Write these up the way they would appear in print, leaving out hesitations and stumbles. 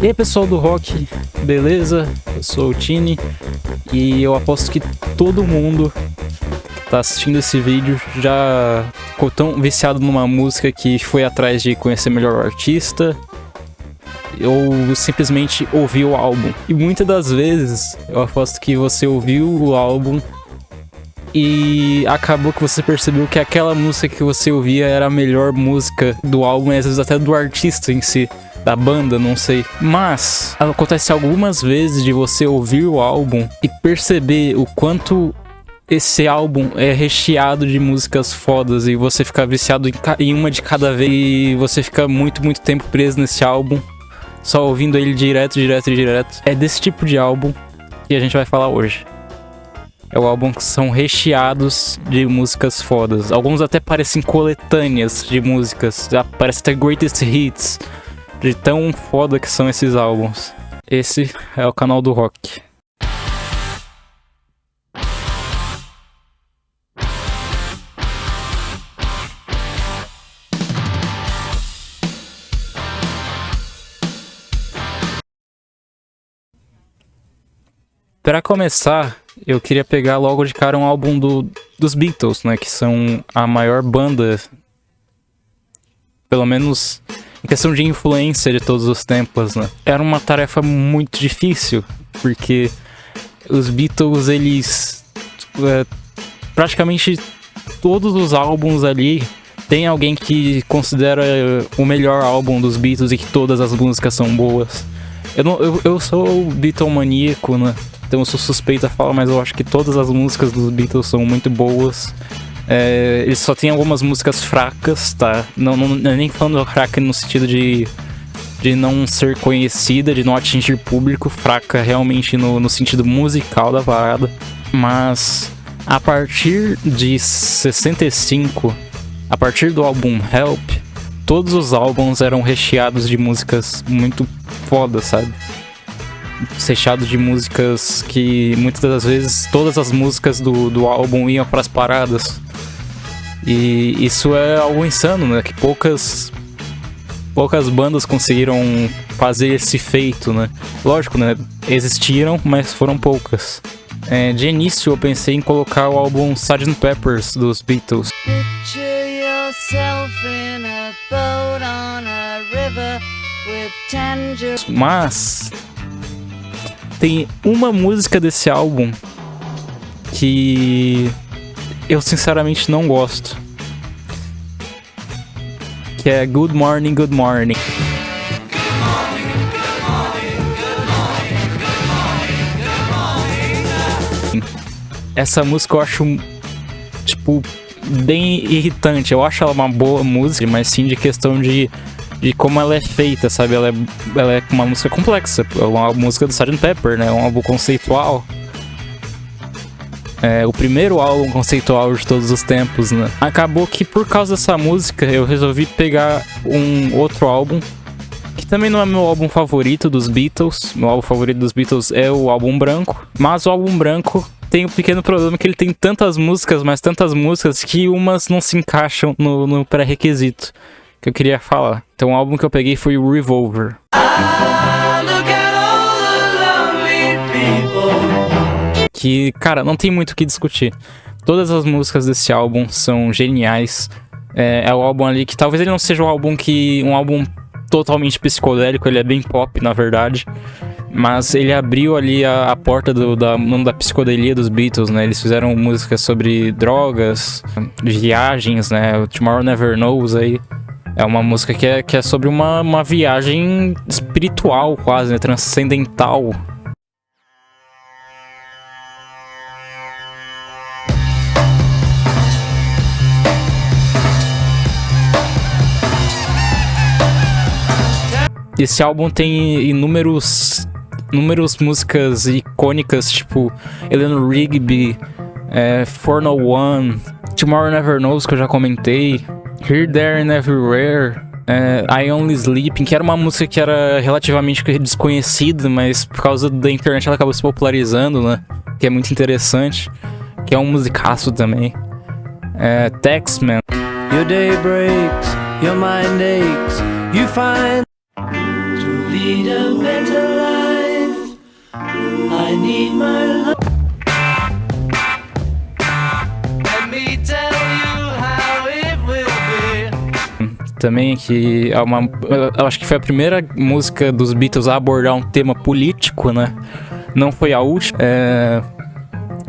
E aí pessoal do rock, beleza? Eu sou o Tini e eu aposto que todo mundo que tá assistindo esse vídeo já ficou tão viciado numa música que foi atrás de conhecer melhor o artista ou simplesmente ouviu o álbum. E muitas das vezes eu aposto que você ouviu o álbum e acabou que você percebeu que aquela música que você ouvia era a melhor música do álbum e às vezes até do artista em si, da banda, não sei. Mas acontece algumas vezes de você ouvir o álbum e perceber o quanto esse álbum é recheado de músicas fodas e você fica viciado em uma de cada vez e você fica muito tempo preso nesse álbum, só ouvindo ele direto. É desse tipo de álbum que a gente vai falar hoje. É o álbum que são recheados de músicas fodas. Alguns até parecem coletâneas de músicas. Já parece até greatest hits. De tão foda que são esses álbuns. Esse é o canal do rock. Para começar, eu queria pegar logo de cara um álbum dos Beatles, né? Que são a maior banda, pelo menos em questão de influência de todos os tempos, né? Era uma tarefa muito difícil, porque os Beatles, eles... praticamente todos os álbuns ali, tem alguém que considera o melhor álbum dos Beatles e que todas as músicas são boas. Eu sou Beatlemaníaco, né? Então eu sou suspeito a falar, mas eu acho que todas as músicas dos Beatles são muito boas. Eles só tem algumas músicas fracas, tá? Não nem falando fraca no sentido de não ser conhecida, de não atingir público. Fraca realmente no sentido musical da parada. Mas a partir de 65, a partir do álbum Help, todos os álbuns eram recheados de músicas muito fodas, sabe? Recheado de músicas que muitas das vezes todas as músicas do álbum iam para as paradas. E isso é algo insano, né? Que poucas bandas conseguiram fazer esse feito, né? Lógico, né? Existiram, mas foram poucas. De início eu pensei em colocar o álbum Sgt. Pepper's dos Beatles. Mas tem uma música desse álbum que eu sinceramente não gosto, que é Good Morning, Good Morning. Essa música eu acho, tipo, bem irritante. Eu acho ela uma boa música, mas sim de questão de como ela é feita, sabe? Ela é uma música complexa. É uma música do Sgt. Pepper, né? É um álbum conceitual. É o primeiro álbum conceitual de todos os tempos, né? Acabou que por causa dessa música eu resolvi pegar um outro álbum, que também não é meu álbum favorito dos Beatles. Meu álbum favorito dos Beatles é o álbum branco. Mas o álbum branco tem um pequeno problema, que ele tem tantas músicas, mas tantas músicas, que umas não se encaixam no pré-requisito que eu queria falar. Então o álbum que eu peguei foi o Revolver. Que, cara, não tem muito o que discutir. Todas as músicas desse álbum são geniais. É o álbum ali que talvez ele não seja um álbum totalmente psicodélico, ele é bem pop, na verdade. Mas ele abriu ali a porta da psicodelia dos Beatles, né? Eles fizeram músicas sobre drogas, viagens, né? O Tomorrow Never Knows aí. É uma música que é sobre uma viagem espiritual quase, né? Transcendental. Esse álbum tem inúmeras músicas icônicas, tipo Eleanor Rigby, 401, Tomorrow Never Knows, que eu já comentei, Here, There and Everywhere, I Only Sleeping, que era uma música que era relativamente desconhecida, mas por causa da internet ela acabou se popularizando, né? Que é muito interessante, que é um musicaço também. Taxman. Your day breaks, your mind aches, you find to the need a better life. I need my love. Let me tell you how it will be. Também que é uma... Eu acho que foi a primeira música dos Beatles a abordar um tema político, né? Não foi a última.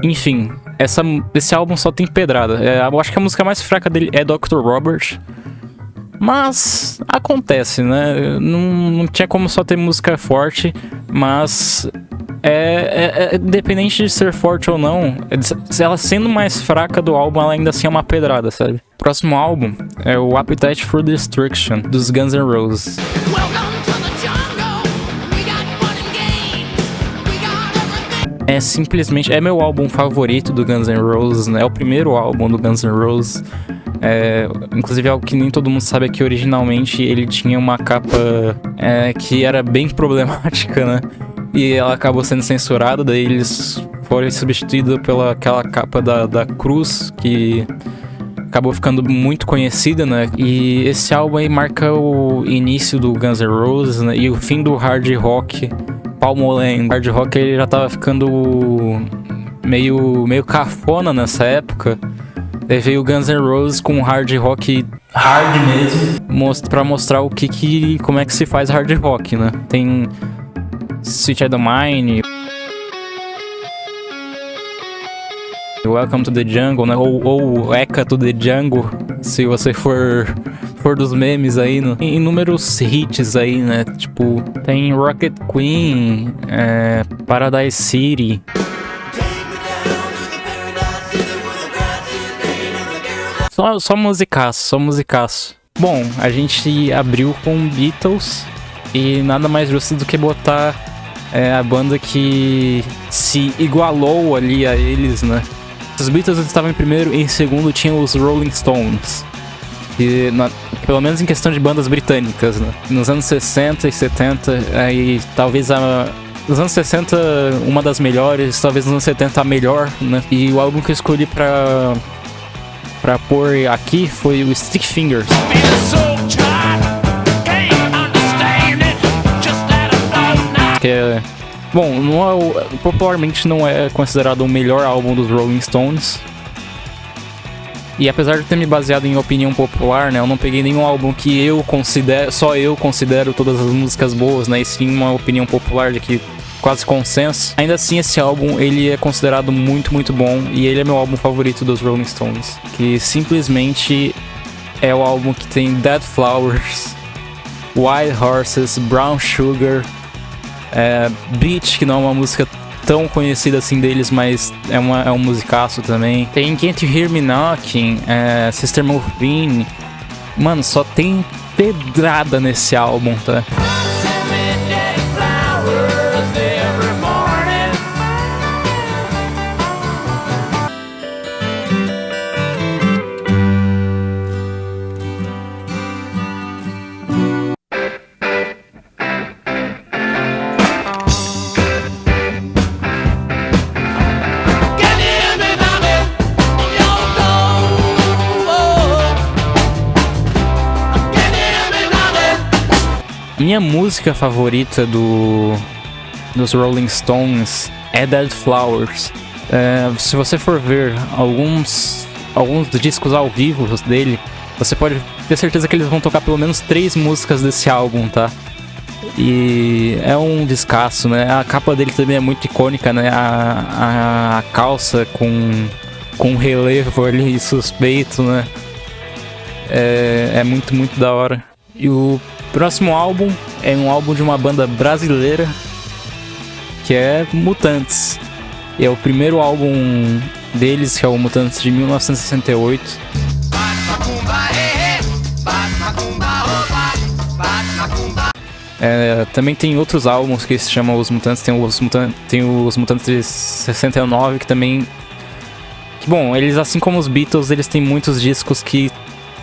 Enfim, esse álbum só tem pedrada. Eu acho que a música mais fraca dele é Dr. Robert. Mas acontece, né? Não tinha como só ter música forte, mas independente de ser forte ou não, ela sendo mais fraca do álbum, ela ainda assim é uma pedrada, sabe? Próximo álbum é o Appetite for Destruction, dos Guns N' Roses. É simplesmente... É meu álbum favorito do Guns N' Roses, né? É o primeiro álbum do Guns N' Roses. Inclusive, algo que nem todo mundo sabe é que originalmente ele tinha uma capa que era bem problemática, né? E ela acabou sendo censurada, daí eles foram substituídos pela aquela capa da cruz, que acabou ficando muito conhecida, né? E esse álbum aí marca o início do Guns N' Roses, né? E o fim do hard rock. Palmoland. Hard rock ele já tava ficando meio cafona nessa época. Daí veio o Guns N' Roses com hard rock hard mesmo, pra mostrar como é que se faz hard rock, né? Tem Sweet Child O' Mine, Welcome to the Jungle, né? Ou Eka to the Jungle, se você for dos memes aí, né? Tem inúmeros hits aí, né? Tipo, tem Rocket Queen, Paradise City. Só musicaço. Bom, a gente abriu com Beatles e nada mais justo do que botar a banda que se igualou ali a eles, né? Os Beatles estavam em primeiro e em segundo tinham os Rolling Stones. E pelo menos em questão de bandas britânicas, né? Nos anos 60 e 70, aí talvez nos anos 60 uma das melhores, talvez nos anos 70 a melhor, né? E o álbum que eu escolhi pra pôr aqui foi o Stick Fingers. Que bom, popularmente não é considerado o melhor álbum dos Rolling Stones. E apesar de ter me baseado em opinião popular, né, eu não peguei nenhum álbum que só eu considero todas as músicas boas, né, e sim uma opinião popular de que quase consenso. Ainda assim, esse álbum ele é considerado muito, muito bom e ele é meu álbum favorito dos Rolling Stones, que simplesmente é o álbum que tem Dead Flowers, Wild Horses, Brown Sugar, Beach, que não é uma música tão conhecida assim deles, mas é um musicaço também. Tem Can't You Hear Me Knocking, Sister Move In. Mano, só tem pedrada nesse álbum, tá? Minha música favorita dos Rolling Stones é Dead Flowers. Se você for ver alguns discos ao vivo dele, você pode ter certeza que eles vão tocar pelo menos 3 músicas desse álbum, tá? E é um descasso, né? A capa dele também é muito icônica, né? A calça com relevo ali suspeito, né? É muito, muito da hora. E o próximo álbum é um álbum de uma banda brasileira que é Mutantes. E é o primeiro álbum deles, que é o Mutantes de 1968. Também tem outros álbuns que se chamam Os Mutantes. Tem os Mutantes de 69, que também... Bom, eles, assim como os Beatles, eles têm muitos discos que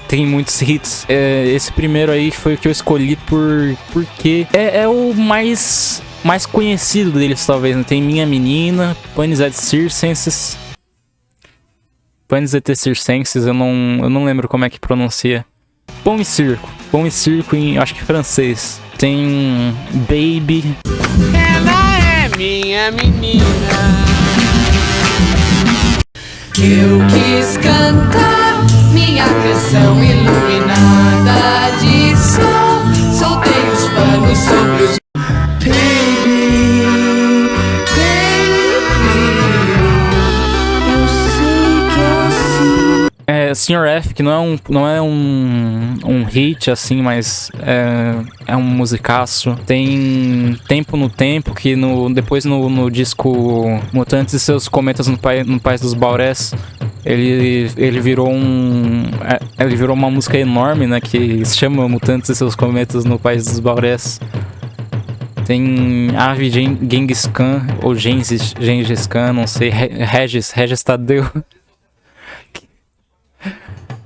tem muitos hits. Esse primeiro aí foi o que eu escolhi porque é o mais conhecido deles, talvez, né? Tem Minha Menina, Panis et Circenses. Panis et Circenses, eu não lembro como é que pronuncia. Pão e Circo em, acho que francês. Tem Baby. Ela é minha menina. Eu quis cantar minha canção iluminada de sol. Soltei os panos sobre os Sr. F, que não é um hit assim, mas é um musicaço. Tem Tempo no Tempo, que depois no disco Mutantes e Seus Cometas no País dos Baurés, ele virou ele virou uma música enorme, né, que se chama Mutantes e Seus Cometas no País dos Baurés. Tem Ave Genghis Khan, ou Gengis Khan, não sei, Regis Tadeu.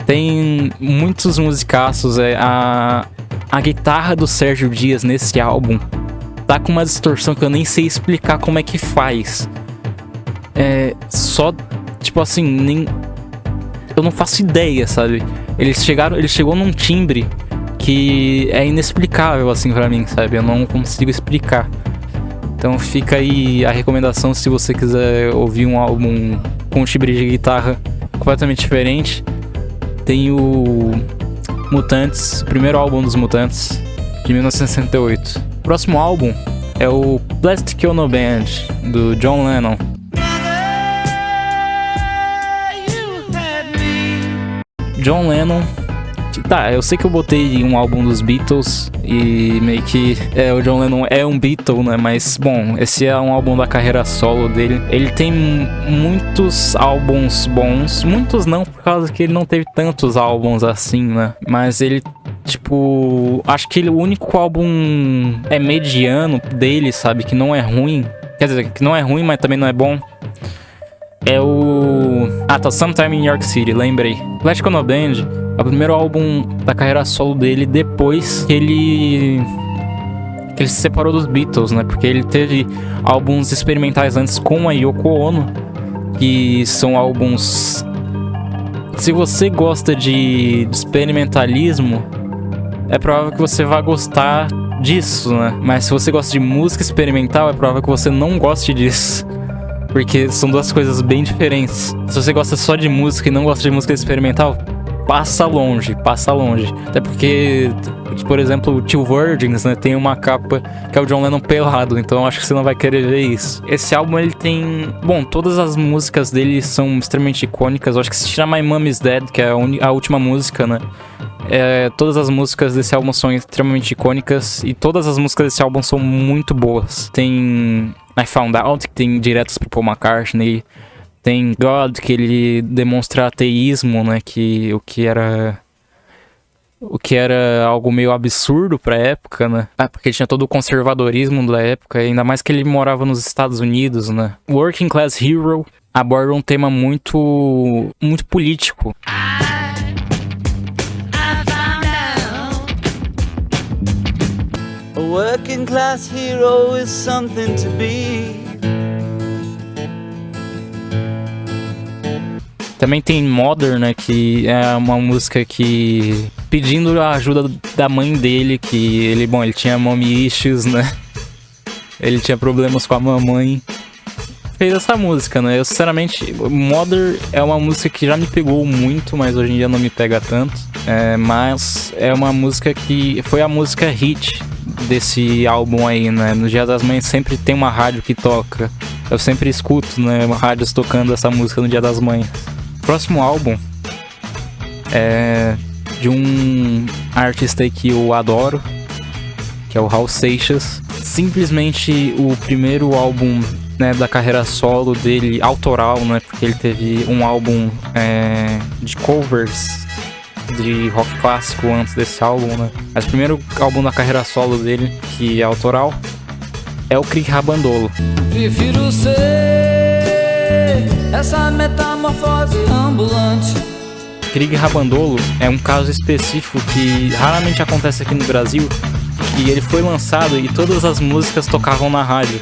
Tem muitos musicaços. A guitarra do Sérgio Dias nesse álbum tá com uma distorção que eu nem sei explicar como é que faz. Só, tipo assim, eu não faço ideia, sabe? Ele chegou num timbre que é inexplicável, assim, pra mim, sabe? Eu não consigo explicar. Então fica aí a recomendação se você quiser ouvir um álbum com um timbre de guitarra completamente diferente. Tem o Mutantes, o primeiro álbum dos Mutantes, de 1968. O próximo álbum é o Plastic Ono Band, do John Lennon. John Lennon. Tá, eu sei que eu botei um álbum dos Beatles e meio que o John Lennon é um Beatle, né? Mas, bom, esse é um álbum da carreira solo dele. Ele tem muitos álbuns bons, muitos não, por causa que ele não teve tantos álbuns assim, né? Mas ele, tipo, acho que o único álbum mediano dele, sabe? Que não é ruim. Quer dizer, que não é ruim, mas também não é bom. É o... tá, Sometime in New York City, lembrei. Plastic Ono Band é o primeiro álbum da carreira solo dele depois que ele se separou dos Beatles, né? Porque ele teve álbuns experimentais antes com a Yoko Ono, que são álbuns... Se você gosta de experimentalismo, é provável que você vá gostar disso, né? Mas se você gosta de música experimental, é provável que você não goste disso. Porque são duas coisas bem diferentes. Se você gosta só de música e não gosta de música experimental, passa longe. Até porque, por exemplo, o Two Virgins, né, tem uma capa que é o John Lennon pelado, então eu acho que você não vai querer ver isso. Esse álbum, ele tem... Bom, todas as músicas dele são extremamente icônicas. Eu acho que se tirar My Mom Is Dead, que é a última música, né, todas as músicas desse álbum são extremamente icônicas e todas as músicas desse álbum são muito boas. Tem I Found Out, que tem diretos pro Paul McCartney. Tem God, que ele demonstra ateísmo, né? O que era algo meio absurdo pra época, né? Porque tinha todo o conservadorismo da época, ainda mais que ele morava nos Estados Unidos, né? Working Class Hero aborda um tema muito político. A working class hero is something to be. Também tem Mother, né, que é uma música que... pedindo a ajuda da mãe dele, que ele tinha mommy issues, né? Ele tinha problemas com a mamãe. Fez essa música, né? Eu, sinceramente, Mother é uma música que já me pegou muito, mas hoje em dia não me pega tanto. Mas é uma música que foi a música hit desse álbum aí, né? No Dia das Mães sempre tem uma rádio que toca. Eu sempre escuto, né, rádios tocando essa música no Dia das Mães. O próximo álbum é de um artista aí que eu adoro, que é o Hal Seixas. Simplesmente o primeiro álbum, né, da carreira solo dele, autoral, né, porque ele teve um álbum de covers de rock clássico antes desse álbum, né. Mas o primeiro álbum da carreira solo dele, que é autoral, é o Crick Rabandolo. Prefiro ser essa metamorfose ambulante. Crick Rabandolo é um caso específico que raramente acontece aqui no Brasil, que ele foi lançado e todas as músicas tocavam na rádio.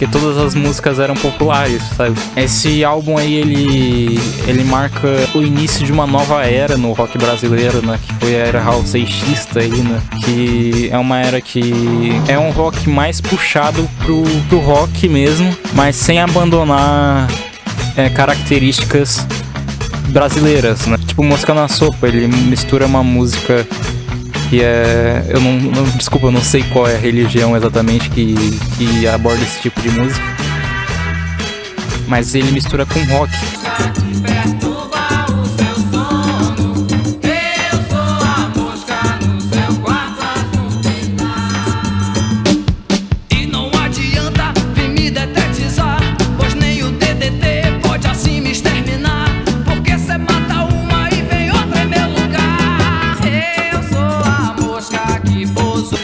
porque todas as músicas eram populares, sabe? Esse álbum aí, ele marca o início de uma nova era no rock brasileiro, né? Que foi a era Raul Seixista aí, né? Que é uma era que é um rock mais puxado pro rock mesmo, mas sem abandonar características brasileiras, né? Tipo Mosca na Sopa, ele mistura uma música que é... Desculpa, eu não sei qual é a religião exatamente que aborda esse tipo de música, mas ele mistura com rock.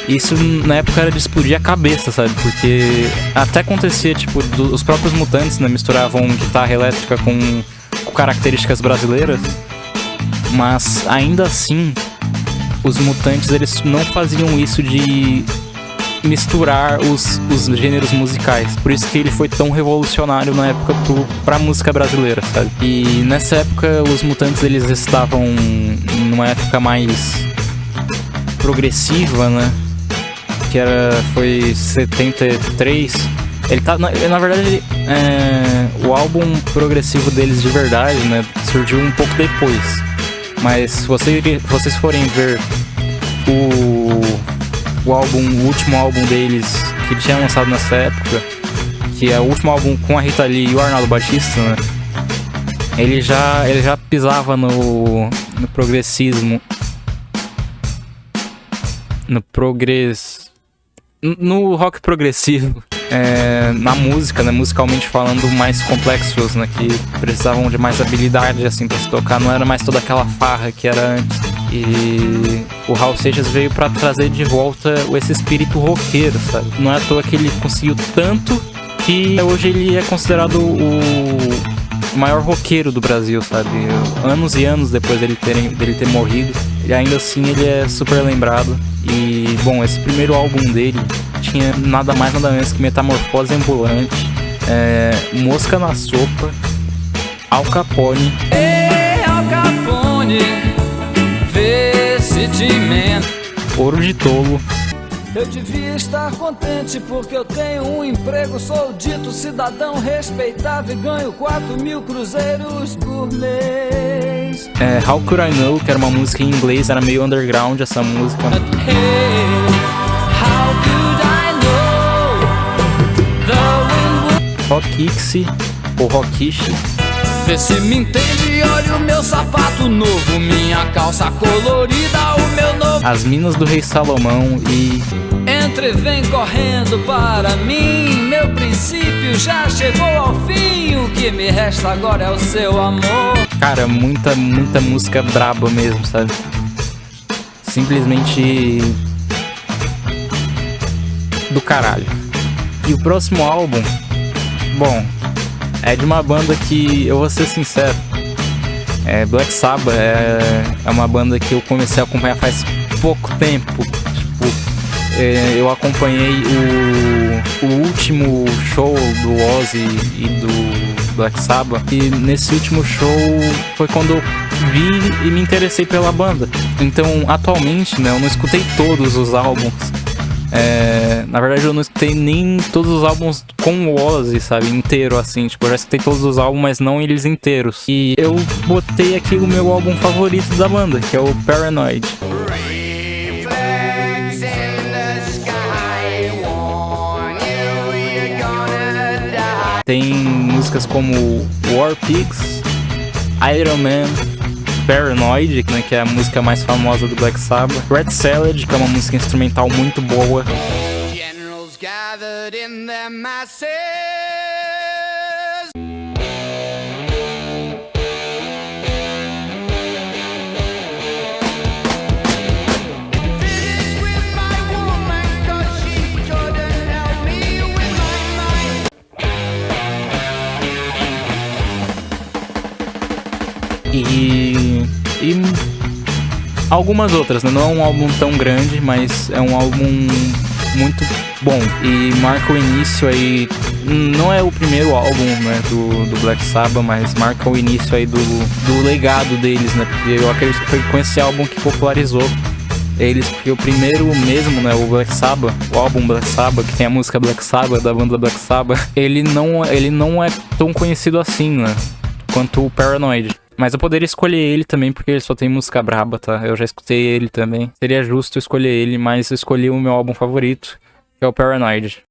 Isso na época era de explodir a cabeça, sabe? Porque até acontecia, tipo, os próprios Mutantes, né, misturavam guitarra elétrica com características brasileiras, mas ainda assim os Mutantes, eles não faziam isso de misturar os gêneros musicais. Por isso que ele foi tão revolucionário na época pra música brasileira, sabe? E nessa época os Mutantes, eles estavam numa época mais progressiva, né? Que foi 73. Ele tá, na verdade, o álbum progressivo deles de verdade, né, surgiu um pouco depois. Mas se vocês forem ver o último álbum deles que tinha lançado nessa época, que é o último álbum com a Rita Lee e o Arnaldo Batista, né, ele já pisava no progressismo, no rock progressivo, na música, né, musicalmente falando, mais complexos, né, que precisavam de mais habilidade, assim, pra se tocar, não era mais toda aquela farra que era antes. E o Raul Seixas veio pra trazer de volta esse espírito roqueiro, sabe? Não é à toa que ele conseguiu tanto que hoje ele é considerado o maior roqueiro do Brasil, sabe? Anos e anos depois dele ter morrido, e ainda assim ele é super lembrado. E, bom, esse primeiro álbum dele tinha nada mais nada menos que Metamorfose Ambulante, Mosca na Sopa, Al Capone. Ei, Al Capone, vê se te emenda. Ouro de Tolo. Eu devia estar contente porque eu tenho um emprego, sou dito cidadão respeitável e ganho 4.000 cruzeiros por mês. How Could I Know, que era uma música em inglês, era meio underground essa música. Hey, how could I know the wind would... Rockixe, ou Rockixe. Vê se me entende, olha o meu sapato novo, minha calça colorida, o meu novo... As Minas do Rei Salomão e... Entre, vem correndo para mim, meu princípio já chegou ao fim, o que me resta agora é o seu amor. Cara, muita música braba mesmo, sabe? Simplesmente... do caralho. E o próximo álbum, bom, é de uma banda que, eu vou ser sincero, Black Sabbath é uma banda que eu comecei a acompanhar faz pouco tempo. Tipo, eu acompanhei o último show do Ozzy e do Black Sabbath, e nesse último show foi quando eu vi e me interessei pela banda. Então, atualmente, né, eu não escutei todos os álbuns. Na verdade, eu não escutei nem todos os álbuns com o Ozzy, sabe, inteiro, assim. Tipo, eu já escutei todos os álbuns, mas não eles inteiros. E eu botei aqui o meu álbum favorito da banda, que é o Paranoid. Tem músicas como War Pigs, Iron Man, Paranoid, né, que é a música mais famosa do Black Sabbath, Red Salad, que é uma música instrumental muito boa. Generals gathered in their masses. Finish with my woman, 'cause she couldn't help me with my mind. E algumas outras, né? Não é um álbum tão grande, mas é um álbum muito bom e marca o início aí não é o primeiro álbum, né, do Black Sabbath, mas marca o início aí do legado deles, né? Porque eu acredito que foi com esse álbum que popularizou eles, porque o primeiro mesmo, né, o Black Sabbath, o álbum Black Sabbath, que tem a música Black Sabbath, da banda Black Sabbath, ele não é tão conhecido assim, né, quanto o Paranoid. Mas eu poderia escolher ele também, porque ele só tem música braba, tá? Eu já escutei ele também. Seria justo escolher ele, mas eu escolhi o meu álbum favorito, que é o Paranoid.